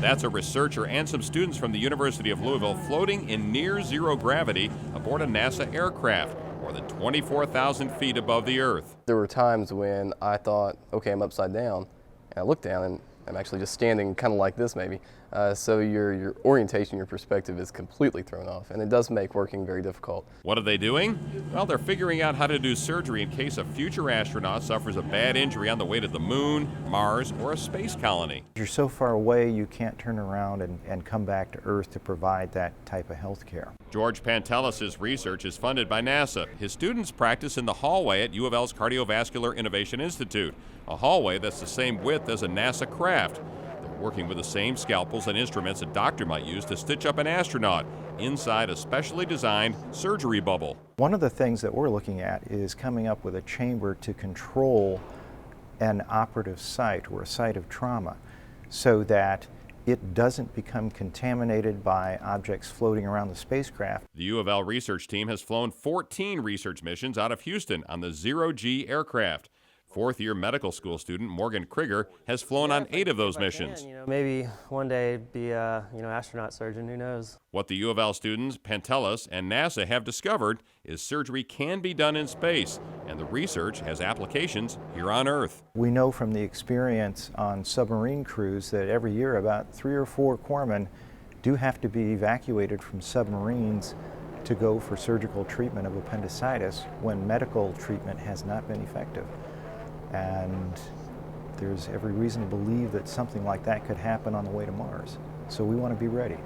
That's a researcher and some students from the University of Louisville floating in near zero gravity aboard a NASA aircraft, more than 24,000 feet above the Earth. There were times when I thought, okay, I'm upside down, and I look down and I'm actually just standing kind of like this maybe. So your orientation, your perspective is completely thrown off, and it does make working very difficult. What are they doing? Well, they're figuring out how to do surgery in case a future astronaut suffers a bad injury on the way to the moon, Mars, or a space colony. You're so far away you can't turn around and come back to Earth to provide that type of health care. George Pantalos' research is funded by NASA. His students practice in the hallway at U of L's Cardiovascular Innovation Institute, a hallway that's the same width as a NASA craft. They're working with the same scalpels and instruments a doctor might use to stitch up an astronaut inside a specially designed surgery bubble. One of the things that we're looking at is coming up with a chamber to control an operative site or a site of trauma so that it doesn't become contaminated by objects floating around the spacecraft. The U of L research team has flown 14 research missions out of Houston on the Zero-G aircraft. Fourth-year medical school student Morgan Crigger has flown on 8 of those missions. Maybe one day be a astronaut surgeon, who knows? What the U of L students, Pantalos, and NASA have discovered is surgery can be done in space, and the research has applications here on Earth. We know from the experience on submarine crews that every year about 3 or 4 corpsmen do have to be evacuated from submarines to go for surgical treatment of appendicitis when medical treatment has not been effective. And there's every reason to believe that something like that could happen on the way to Mars. So we want to be ready.